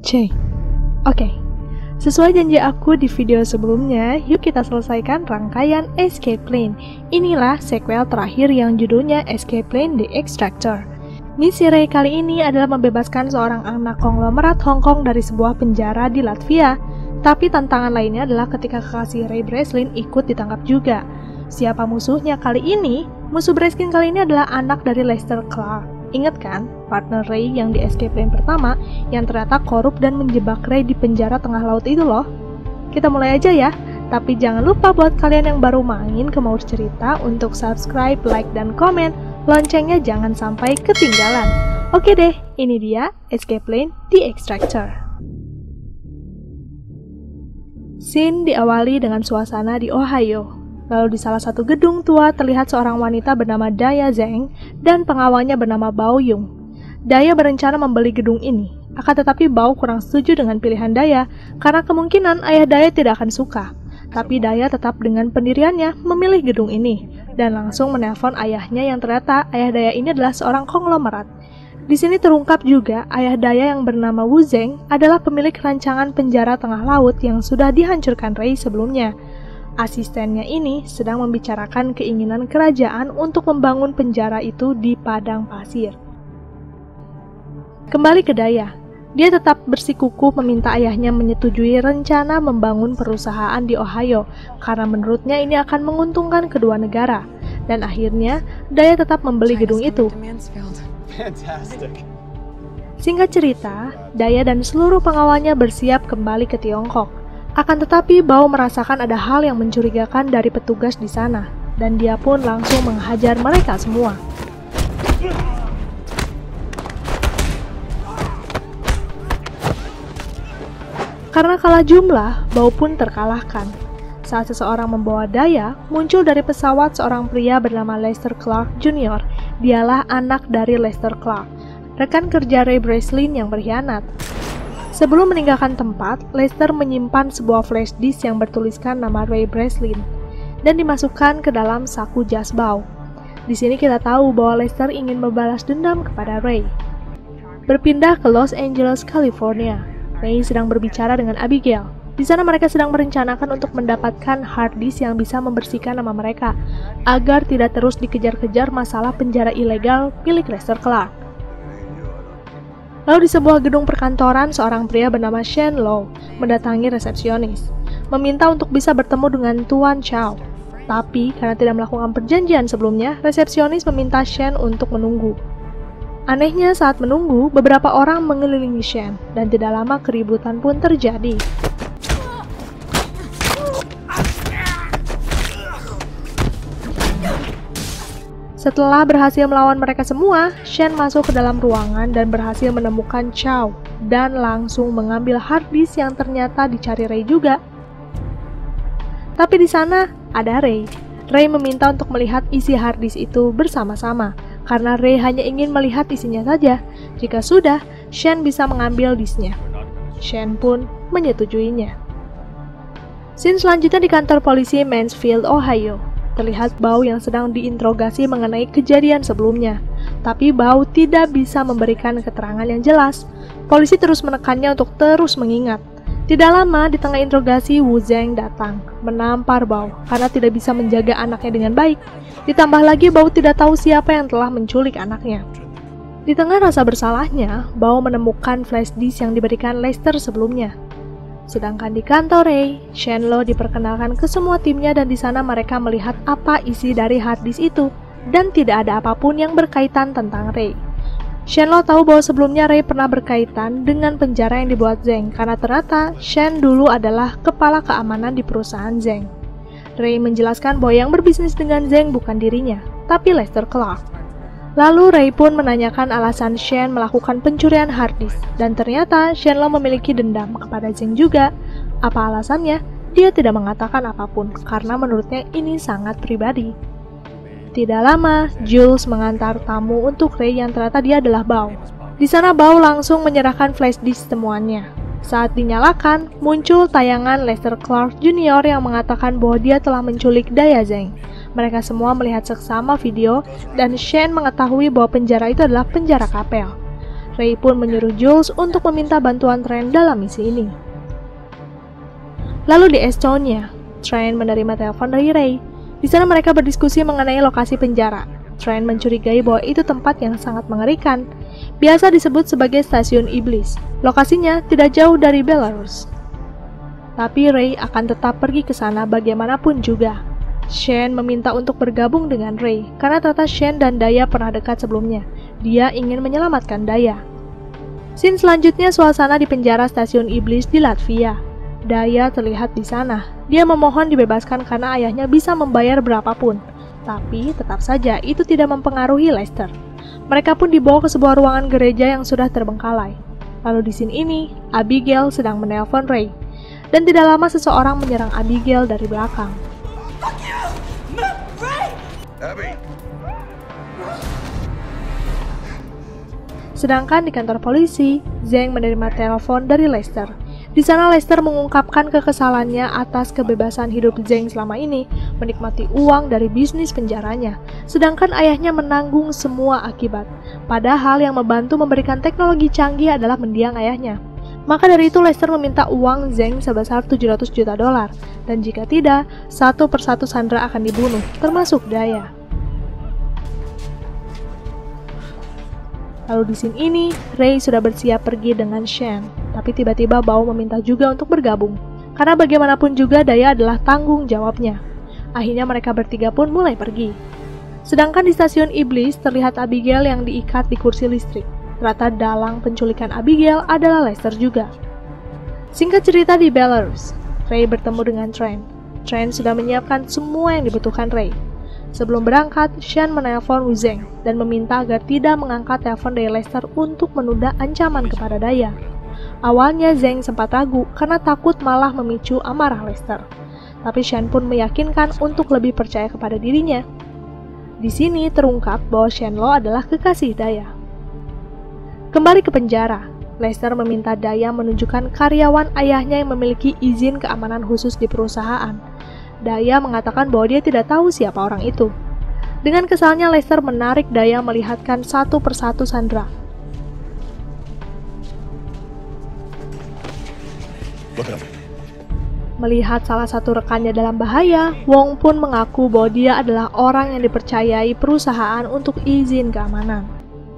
C. Oke, sesuai janji aku di video sebelumnya, yuk kita selesaikan rangkaian Escape Plan. Inilah sequel terakhir yang judulnya Escape Plan The Extractor. Misi Ray kali ini adalah membebaskan seorang anak konglomerat Hong Kong dari sebuah penjara di Latvia. Tapi tantangan lainnya adalah ketika kekasih Ray Breslin ikut ditangkap juga. Siapa musuhnya kali ini? Musuh Breslin kali ini adalah anak dari Lester Clark. Ingat kan, partner Ray yang di Escape Plan pertama yang ternyata korup dan menjebak Ray di penjara tengah laut itu loh. Kita mulai aja ya, tapi jangan lupa buat kalian yang baru main ke Maur Cerita untuk subscribe, like, dan komen. Loncengnya jangan sampai ketinggalan. Oke deh, ini dia Escape Plan The Extractor. Scene diawali dengan suasana di Ohio. Lalu di salah satu gedung tua terlihat seorang wanita bernama Daya Zheng dan pengawalnya bernama Bao Yung. Daya berencana membeli gedung ini, akan tetapi Bao kurang setuju dengan pilihan Daya karena kemungkinan ayah Daya tidak akan suka. Tapi Daya tetap dengan pendiriannya memilih gedung ini dan langsung menelpon ayahnya yang ternyata ayah Daya ini adalah seorang konglomerat. Di sini terungkap juga ayah Daya yang bernama Wu Zeng adalah pemilik rancangan penjara tengah laut yang sudah dihancurkan Ray sebelumnya. Asistennya ini sedang membicarakan keinginan kerajaan untuk membangun penjara itu di padang pasir. Kembali ke Daya, dia tetap bersikukuh meminta ayahnya menyetujui rencana membangun perusahaan di Ohio karena menurutnya ini akan menguntungkan kedua negara. Dan akhirnya, Daya tetap membeli gedung itu. Singkat cerita, Daya dan seluruh pengawalnya bersiap kembali ke Tiongkok. Akan tetapi Bao merasakan ada hal yang mencurigakan dari petugas di sana, dan dia pun langsung menghajar mereka semua. Karena kalah jumlah, Bao pun terkalahkan. Saat seseorang membawa Daya, muncul dari pesawat seorang pria bernama Lester Clark Jr. Dialah anak dari Lester Clark, rekan kerja Ray Breslin yang berkhianat. Sebelum meninggalkan tempat, Lester menyimpan sebuah flash disk yang bertuliskan nama Ray Breslin dan dimasukkan ke dalam saku jas Bao. Di sini kita tahu bahwa Lester ingin membalas dendam kepada Ray. Berpindah ke Los Angeles, California. Ray sedang berbicara dengan Abigail. Di sana mereka sedang merencanakan untuk mendapatkan hard disk yang bisa membersihkan nama mereka agar tidak terus dikejar-kejar masalah penjara ilegal milik Lester Clark. Lalu di sebuah gedung perkantoran, seorang pria bernama Shen Lo mendatangi resepsionis, meminta untuk bisa bertemu dengan Tuan Chow. Tapi karena tidak melakukan perjanjian sebelumnya, resepsionis meminta Shen untuk menunggu. Anehnya saat menunggu, beberapa orang mengelilingi Shen, dan tidak lama keributan pun terjadi. Setelah berhasil melawan mereka semua, Shen masuk ke dalam ruangan dan berhasil menemukan Chow dan langsung mengambil hard disk yang ternyata dicari Ray juga. Tapi di sana ada Ray. Ray meminta untuk melihat isi hard disk itu bersama-sama karena Ray hanya ingin melihat isinya saja. Jika sudah, Shen bisa mengambil disknya. Shen pun menyetujuinya. Scene selanjutnya di kantor polisi Mansfield, Ohio. Terlihat Bao yang sedang diinterogasi mengenai kejadian sebelumnya. Tapi Bao tidak bisa memberikan keterangan yang jelas. Polisi terus menekannya untuk terus mengingat. Tidak lama di tengah interogasi, Wu Zeng datang, menampar Bao karena tidak bisa menjaga anaknya dengan baik. Ditambah lagi Bao tidak tahu siapa yang telah menculik anaknya. Di tengah rasa bersalahnya, Bao menemukan flash disk yang diberikan Lester sebelumnya. Sedangkan di kantor Ray, Shen Lo diperkenalkan ke semua timnya dan di sana mereka melihat apa isi dari hard disk itu dan tidak ada apapun yang berkaitan tentang Ray. Shen Lo tahu bahwa sebelumnya Ray pernah berkaitan dengan penjara yang dibuat Zeng karena ternyata Shen dulu adalah kepala keamanan di perusahaan Zeng. Ray menjelaskan bahwa yang berbisnis dengan Zeng bukan dirinya, tapi Lester Clark. Lalu Ray pun menanyakan alasan Shen melakukan pencurian hard disk dan ternyata Shen Lo memiliki dendam kepada Zeng juga. Apa alasannya? Dia tidak mengatakan apapun karena menurutnya ini sangat pribadi. Tidak lama, Jules mengantar tamu untuk Ray yang ternyata dia adalah Bao. Di sana Bao langsung menyerahkan flash disk temuannya. Saat dinyalakan, muncul tayangan Lester Clark Jr. yang mengatakan bahwa dia telah menculik Daya Zheng. Mereka semua melihat seksama video dan Shen mengetahui bahwa penjara itu adalah penjara kapel. Ray pun menyuruh Jules untuk meminta bantuan Trent dalam misi ini. Lalu di Estonia, Trent menerima telepon dari Ray. Di sana mereka berdiskusi mengenai lokasi penjara. Trent mencurigai bahwa itu tempat yang sangat mengerikan, biasa disebut sebagai stasiun iblis. Lokasinya tidak jauh dari Belarus. Tapi Ray akan tetap pergi ke sana bagaimanapun juga. Shane meminta untuk bergabung dengan Ray, karena ternyata Shane dan Daya pernah dekat sebelumnya. Dia ingin menyelamatkan Daya. Scene selanjutnya suasana di penjara stasiun iblis di Latvia. Daya terlihat di sana. Dia memohon dibebaskan karena ayahnya bisa membayar berapapun. Tapi tetap saja itu tidak mempengaruhi Lester. Mereka pun dibawa ke sebuah ruangan gereja yang sudah terbengkalai. Lalu di scene ini, Abigail sedang menelpon Ray. Dan tidak lama seseorang menyerang Abigail dari belakang. Sedangkan di kantor polisi, Zeng menerima telepon dari Lester. Di sana Lester mengungkapkan kekesalannya atas kebebasan hidup Zeng selama ini, menikmati uang dari bisnis penjaranya, sedangkan ayahnya menanggung semua akibat. Padahal yang membantu memberikan teknologi canggih adalah mendiang ayahnya. Maka dari itu Lester meminta uang Zeng sebesar $700 juta, dan jika tidak, satu persatu sandera akan dibunuh, termasuk Daya. Lalu di scene ini, Ray sudah bersiap pergi dengan Shane, tapi tiba-tiba Bao meminta juga untuk bergabung, karena bagaimanapun juga Daya adalah tanggung jawabnya. Akhirnya mereka bertiga pun mulai pergi. Sedangkan di stasiun iblis terlihat Abigail yang diikat di kursi listrik. Ternyata dalang penculikan Abigail adalah Lester juga. Singkat cerita di Belarus, Ray bertemu dengan Trent. Trent sudah menyiapkan semua yang dibutuhkan Ray. Sebelum berangkat, Shane menelpon Wu Zeng dan meminta agar tidak mengangkat telepon dari Lester untuk menunda ancaman kepada Daya. Awalnya Zeng sempat ragu karena takut malah memicu amarah Lester. Tapi Shane pun meyakinkan untuk lebih percaya kepada dirinya. Di sini terungkap bahwa Shenlo adalah kekasih Daya. Kembali ke penjara, Lester meminta Daya menunjukkan karyawan ayahnya yang memiliki izin keamanan khusus di perusahaan. Daya mengatakan bahwa dia tidak tahu siapa orang itu. Dengan kesalnya Lester menarik Daya melihatkan satu persatu sandera. Melihat salah satu rekannya dalam bahaya, Wong pun mengaku bahwa dia adalah orang yang dipercayai perusahaan untuk izin keamanan.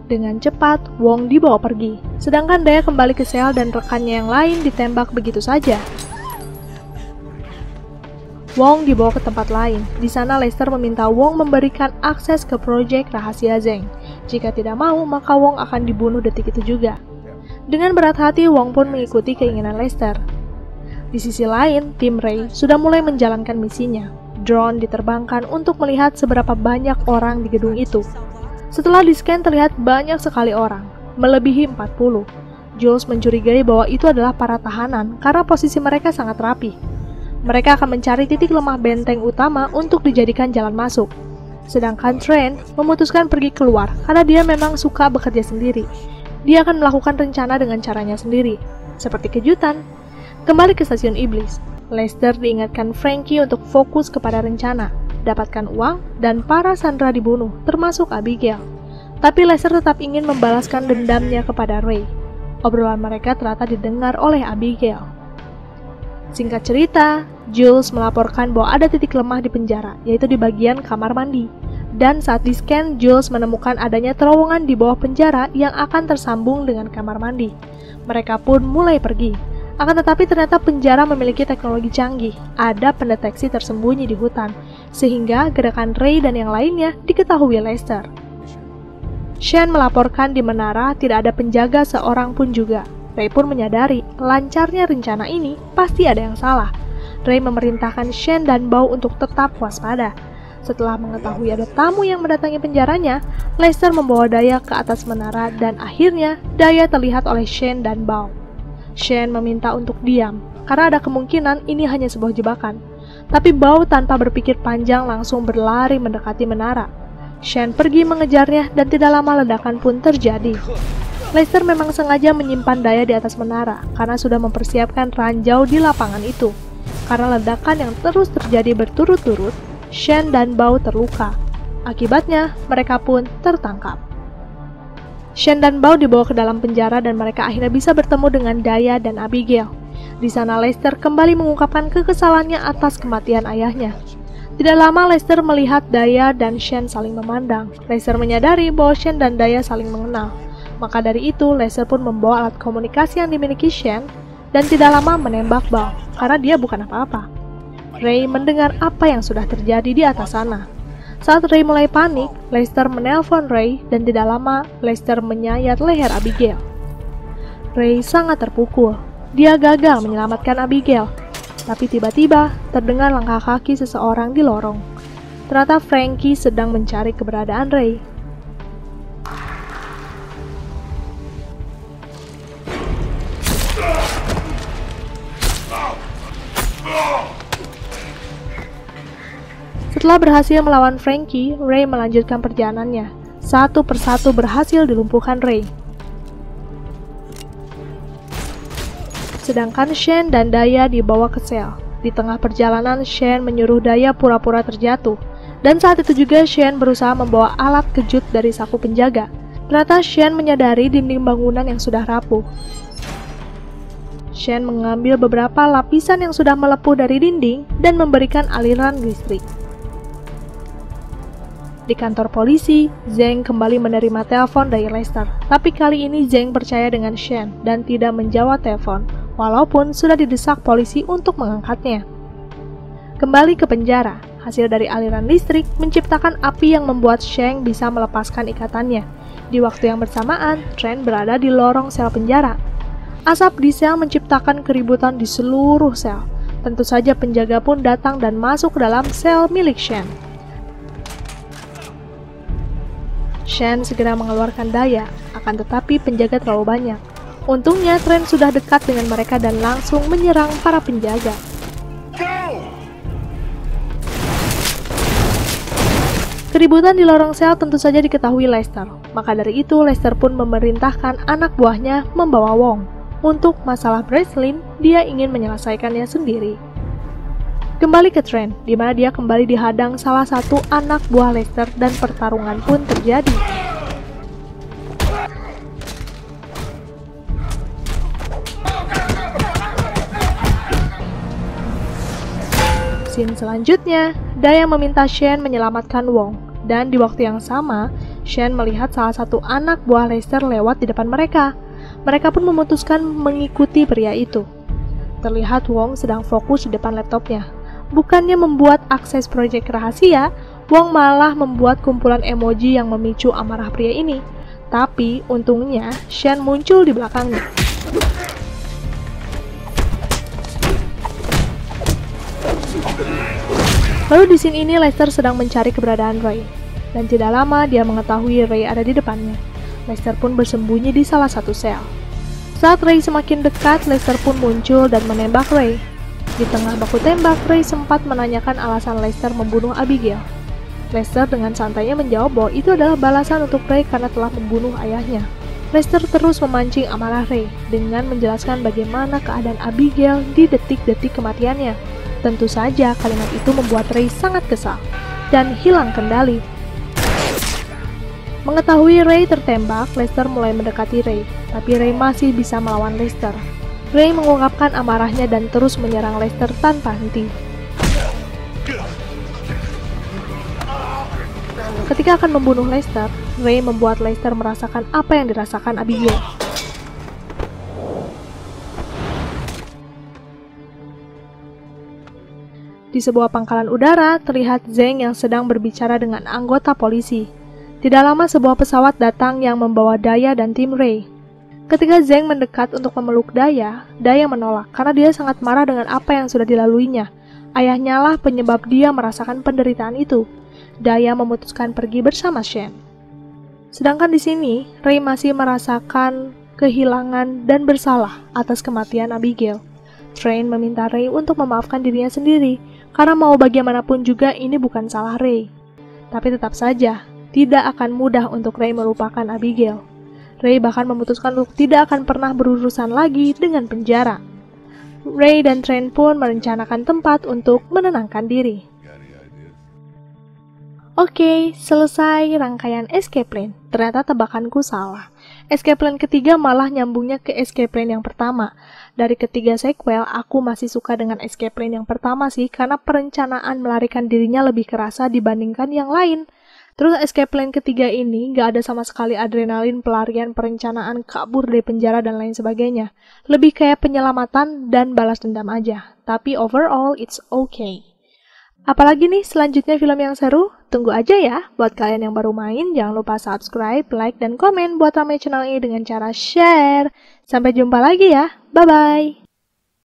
Dengan cepat, Wong dibawa pergi, sedangkan Daya kembali ke sel dan rekannya yang lain ditembak begitu saja. Wong dibawa ke tempat lain. Di sana Lester meminta Wong memberikan akses ke proyek rahasia Zeng. Jika tidak mau, maka Wong akan dibunuh detik itu juga. Dengan berat hati, Wong pun mengikuti keinginan Lester. Di sisi lain, tim Ray sudah mulai menjalankan misinya. Drone diterbangkan untuk melihat seberapa banyak orang di gedung itu. Setelah di-scan terlihat banyak sekali orang, melebihi 40. Jules mencurigai bahwa itu adalah para tahanan karena posisi mereka sangat rapi. Mereka akan mencari titik lemah benteng utama untuk dijadikan jalan masuk. Sedangkan Trent memutuskan pergi keluar karena dia memang suka bekerja sendiri. Dia akan melakukan rencana dengan caranya sendiri. Seperti kejutan. Kembali ke stasiun iblis, Lester diingatkan Frankie untuk fokus kepada rencana, dapatkan uang, dan para sandera dibunuh, termasuk Abigail. Tapi Lester tetap ingin membalaskan dendamnya kepada Ray. Obrolan mereka ternyata didengar oleh Abigail. Singkat cerita, Jules melaporkan bahwa ada titik lemah di penjara, yaitu di bagian kamar mandi. Dan saat di-scan, Jules menemukan adanya terowongan di bawah penjara yang akan tersambung dengan kamar mandi. Mereka pun mulai pergi. Akan tetapi ternyata penjara memiliki teknologi canggih, ada pendeteksi tersembunyi di hutan, sehingga gerakan Ray dan yang lainnya diketahui Lester. Shane melaporkan di menara tidak ada penjaga seorang pun juga. Ray pun menyadari lancarnya rencana ini pasti ada yang salah. Ray memerintahkan Shane dan Bao untuk tetap waspada. Setelah mengetahui ada tamu yang mendatangi penjaranya, Lester membawa Daya ke atas menara dan akhirnya Daya terlihat oleh Shane dan Bao. Shane meminta untuk diam karena ada kemungkinan ini hanya sebuah jebakan. Tapi Bao tanpa berpikir panjang langsung berlari mendekati menara. Shane pergi mengejarnya dan tidak lama ledakan pun terjadi. Lester memang sengaja menyimpan Daya di atas menara karena sudah mempersiapkan ranjau di lapangan itu. Karena ledakan yang terus terjadi berturut-turut, Shane dan Bao terluka. Akibatnya, mereka pun tertangkap. Shen dan Bao dibawa ke dalam penjara dan mereka akhirnya bisa bertemu dengan Daya dan Abigail. Di sana Lester kembali mengungkapkan kekesalannya atas kematian ayahnya. Tidak lama Lester melihat Daya dan Shen saling memandang. Lester menyadari bahwa Shen dan Daya saling mengenal. Maka dari itu Lester pun membawa alat komunikasi yang dimiliki Shen dan tidak lama menembak Bao karena dia bukan apa-apa. Ray mendengar apa yang sudah terjadi di atas sana. Saat Ray mulai panik, Lester menelpon Ray dan tidak lama Lester menyayat leher Abigail. Ray sangat terpukul. Dia gagal menyelamatkan Abigail. Tapi tiba-tiba terdengar langkah kaki seseorang di lorong. Ternyata Frankie sedang mencari keberadaan Ray. Setelah berhasil melawan Frankie, Ray melanjutkan perjalanannya. Satu persatu berhasil dilumpuhkan Ray. Sedangkan Shen dan Daya dibawa ke sel. Di tengah perjalanan, Shen menyuruh Daya pura-pura terjatuh. Dan saat itu juga Shen berusaha membawa alat kejut dari saku penjaga. Ternyata Shen menyadari dinding bangunan yang sudah rapuh. Shen mengambil beberapa lapisan yang sudah melepuh dari dinding dan memberikan aliran listrik. Di kantor polisi, Zheng kembali menerima telepon dari Lester. Tapi kali ini Zheng percaya dengan Shen dan tidak menjawab telepon, walaupun sudah didesak polisi untuk mengangkatnya. Kembali ke penjara, hasil dari aliran listrik menciptakan api yang membuat Sheng bisa melepaskan ikatannya. Di waktu yang bersamaan, Tran berada di lorong sel penjara. Asap di sel menciptakan keributan di seluruh sel. Tentu saja penjaga pun datang dan masuk ke dalam sel milik Shen. Shen segera mengeluarkan Daya, akan tetapi penjaga terlalu banyak. Untungnya Tran sudah dekat dengan mereka dan langsung menyerang para penjaga. Keributan di lorong sel tentu saja diketahui Lester. Maka dari itu Lester pun memerintahkan anak buahnya membawa Wong. Untuk masalah Breslin, dia ingin menyelesaikannya sendiri. Kembali ke Tran, di mana dia kembali dihadang salah satu anak buah Lester dan pertarungan pun terjadi. Scene selanjutnya, Daya meminta Shen menyelamatkan Wong, dan di waktu yang sama, Shen melihat salah satu anak buah Lester lewat di depan mereka. Mereka pun memutuskan mengikuti pria itu. Terlihat Wong sedang fokus di depan laptopnya. Bukannya membuat akses proyek rahasia, Wong malah membuat kumpulan emoji yang memicu amarah pria ini. Tapi untungnya Shen muncul di belakangnya. Lalu di scene ini Lester sedang mencari keberadaan Ray. Dan tidak lama dia mengetahui Ray ada di depannya. Lester pun bersembunyi di salah satu sel. Saat Ray semakin dekat, Lester pun muncul dan menembak Ray. Di tengah baku tembak, Ray sempat menanyakan alasan Lester membunuh Abigail. Lester dengan santainya menjawab bahwa itu adalah balasan untuk Ray karena telah membunuh ayahnya. Lester terus memancing amarah Ray dengan menjelaskan bagaimana keadaan Abigail di detik-detik kematiannya. Tentu saja kalimat itu membuat Ray sangat kesal dan hilang kendali. Mengetahui Ray tertembak, Lester mulai mendekati Ray, tapi Ray masih bisa melawan Lester. Ray mengungkapkan amarahnya dan terus menyerang Lester tanpa henti. Ketika akan membunuh Lester, Ray membuat Lester merasakan apa yang dirasakan Abigail. Di sebuah pangkalan udara, terlihat Zheng yang sedang berbicara dengan anggota polisi. Tidak lama sebuah pesawat datang yang membawa Daya dan tim Ray. Ketika Zheng mendekat untuk memeluk Daya, Daya menolak karena dia sangat marah dengan apa yang sudah dilaluinya. Ayahnya lah penyebab dia merasakan penderitaan itu. Daya memutuskan pergi bersama Shen. Sedangkan di sini, Ray masih merasakan kehilangan dan bersalah atas kematian Abigail. Tran meminta Ray untuk memaafkan dirinya sendiri, karena mau bagaimanapun juga ini bukan salah Ray. Tapi tetap saja, tidak akan mudah untuk Ray melupakan Abigail. Ray bahkan memutuskan untuk tidak akan pernah berurusan lagi dengan penjara. Ray dan Tran pun merencanakan tempat untuk menenangkan diri. Oke, selesai rangkaian escape plan. Ternyata tebakanku salah. Escape plan ketiga malah nyambungnya ke escape plan yang pertama. Dari ketiga sequel, aku masih suka dengan escape plan yang pertama sih, karena perencanaan melarikan dirinya lebih kerasa dibandingkan yang lain. Terus escape plan ketiga ini gak ada sama sekali adrenalin, pelarian, perencanaan, kabur dari penjara, dan lain sebagainya. Lebih kayak penyelamatan dan balas dendam aja. Tapi overall, it's okay. Apalagi nih selanjutnya film yang seru? Tunggu aja ya. Buat kalian yang baru main, jangan lupa subscribe, like, dan komen buat ramai channel ini dengan cara share. Sampai jumpa lagi ya. Bye-bye.